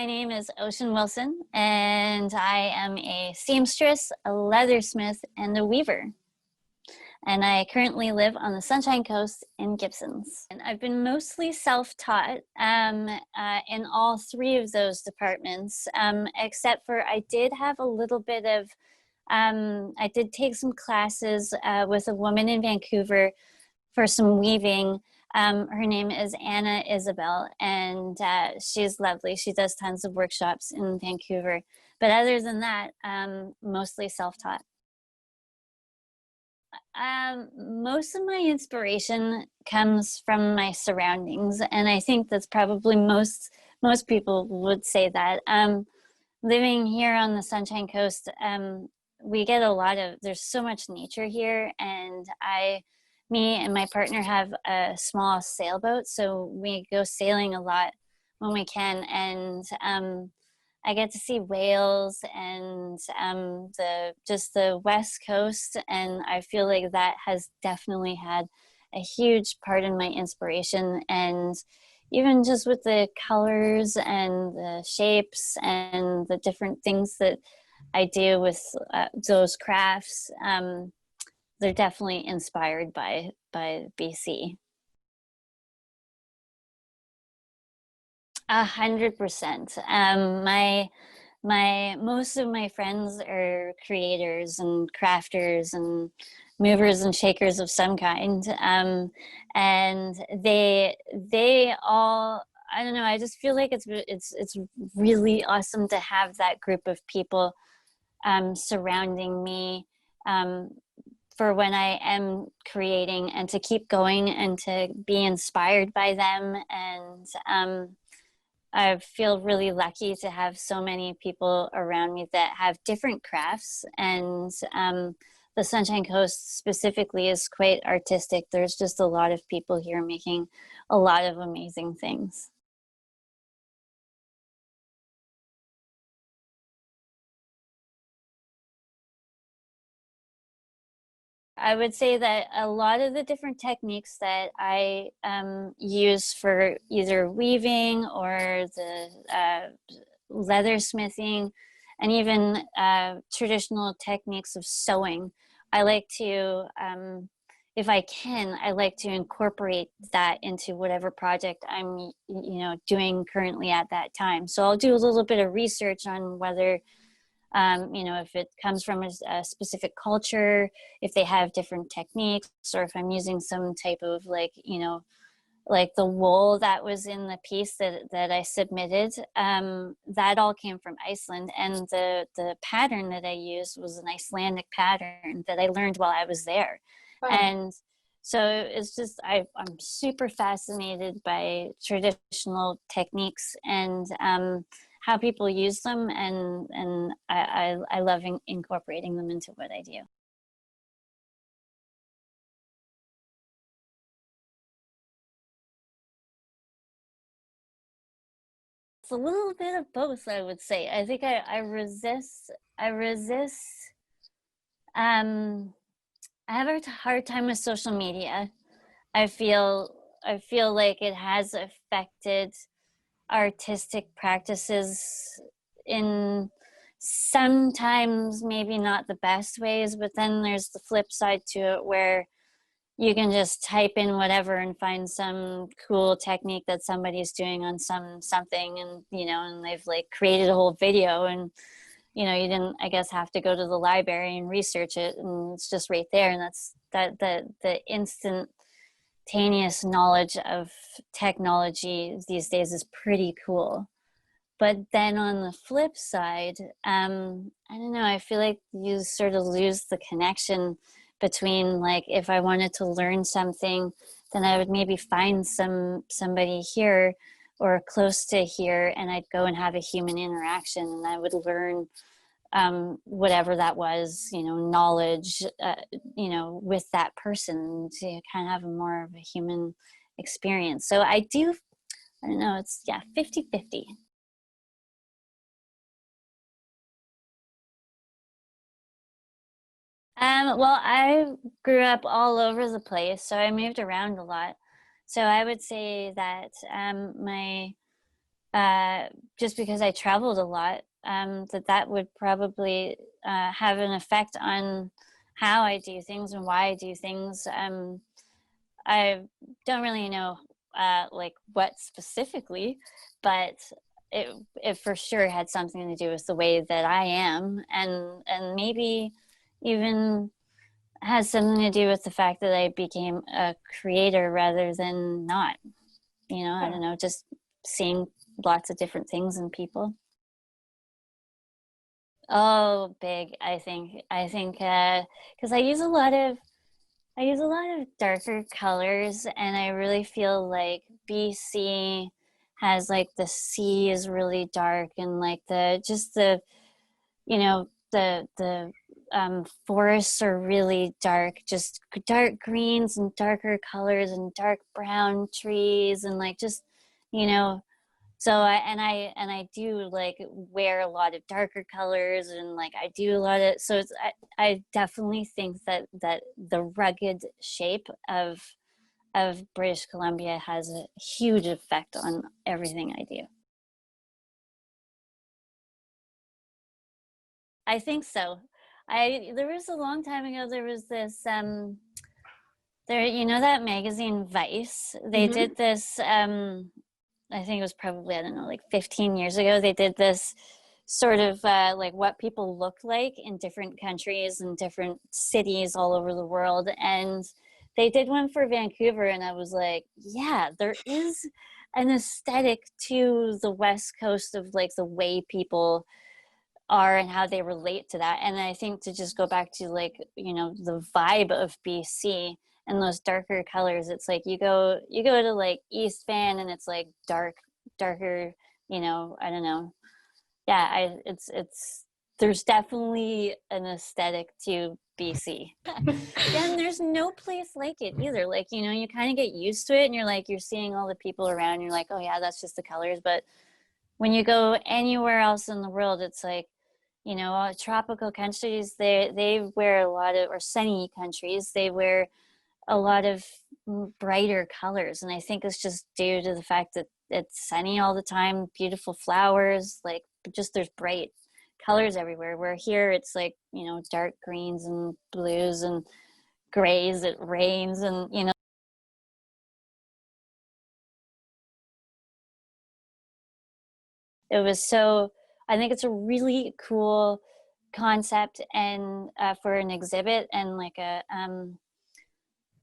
name is Ocean Wilson, and I am a seamstress, a leathersmith, and a weaver. And I currently live on the Sunshine Coast in Gibsons. And I've been mostly self-taught in all three of those departments, except for I did have a little bit of, I did take some classes with a woman in Vancouver for some weaving. Her name is Anna Isabel, and she's lovely. She does tons of workshops in Vancouver. But other than that, mostly self-taught. Most of my inspiration comes from my surroundings, and I think that's probably most people would say that. Living here on the Sunshine Coast, we get there's so much nature here, and me and my partner have a small sailboat, so we go sailing a lot when we can, and I get to see whales and the West Coast, and I feel like that has definitely had a huge part in my inspiration. And even just with the colors and the shapes and the different things that I do with those crafts, they're definitely inspired by BC. 100%. Most of my friends are creators and crafters and movers and shakers of some kind, and they all, I don't know, I just feel like it's really awesome to have that group of people surrounding me for when I am creating, and to keep going and to be inspired by them. And I feel really lucky to have so many people around me that have different crafts, and the Sunshine Coast specifically is quite artistic. There's just a lot of people here making a lot of amazing things. I would say that a lot of the different techniques that I use for either weaving or the leather smithing, and even traditional techniques of sewing, I like to, if I can, I like to incorporate that into whatever project I'm, doing currently at that time. So I'll do a little bit of research on whether if it comes from a specific culture, if they have different techniques, or if I'm using some type of like the wool that was in the piece that I submitted, that all came from Iceland. And the pattern that I used was an Icelandic pattern that I learned while I was there. Wow. And so it's just, I'm super fascinated by traditional techniques and how people use them, and I love incorporating them into what I do. It's a little bit of both, I would say. I think I resist, I have a hard time with social media. I feel like it has affected artistic practices in sometimes maybe not the best ways, but then there's the flip side to it where you can just type in whatever and find some cool technique that somebody's doing on something, and and they've like created a whole video, and you didn't, I guess, have to go to the library and research it, and it's just right there. And that's the instantaneous knowledge of technology these days is pretty cool. But then on the flip side, I don't know, I feel like you sort of lose the connection between, like, if I wanted to learn something, then I would maybe find somebody here or close to here, and I'd go and have a human interaction, and I would learn whatever that was, knowledge, with that person, to kind of have a more of a human experience. So I don't know, it's, yeah, 50-50. Well, I grew up all over the place, so I moved around a lot. So I would say that my just because I traveled a lot, that would probably have an effect on how I do things and why I do things. I don't really know like what specifically, but it for sure had something to do with the way that I am, and maybe even has something to do with the fact that I became a creator rather than not. I don't know, just seeing lots of different things in people. Oh, big, I think because I use a lot of darker colors, and I really feel like BC has like the sea is really dark, and like the forests are really dark, just dark greens and darker colors and dark brown trees, and like just you know so I do like wear a lot of darker colors, and like I do a lot of so I definitely think that the rugged shape of British Columbia has a huge effect on everything I do. I think so. I There was a long time ago, there was this there, that magazine Vice, they Mm-hmm. did this I think it was probably, I don't know, like 15 years ago, they did this sort of like what people look like in different countries and different cities all over the world. And they did one for Vancouver, and I was like, yeah, there is an aesthetic to the West Coast of like the way people are and how they relate to that. And I think to just go back to like, the vibe of BC and those darker colors, it's like you go to like East Van, and it's like darker, I don't know. Yeah, I it's there's definitely an aesthetic to BC. Yeah, and there's no place like it either. Like, you kind of get used to it, and you're seeing all the people around, you're like, oh yeah, that's just the colors. But when you go anywhere else in the world, it's like, tropical countries, they wear a lot of, or sunny countries, they wear a lot of brighter colors, and I think it's just due to the fact that it's sunny all the time, beautiful flowers, like just there's bright colors everywhere. Where here it's like, dark greens and blues and grays, it rains, and it was so, I think it's a really cool concept, and for an exhibit, and like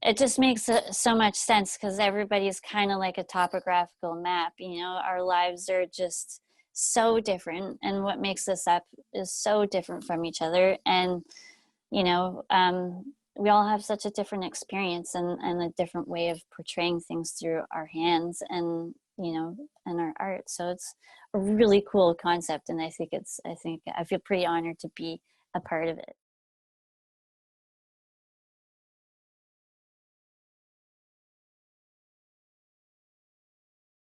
it just makes so much sense because everybody's kind of like a topographical map. Our lives are just so different, and what makes us up is so different from each other. And you know we all have such a different experience, and a different way of portraying things through our hands, and our art. So it's a really cool concept, and I think I feel pretty honored to be a part of it.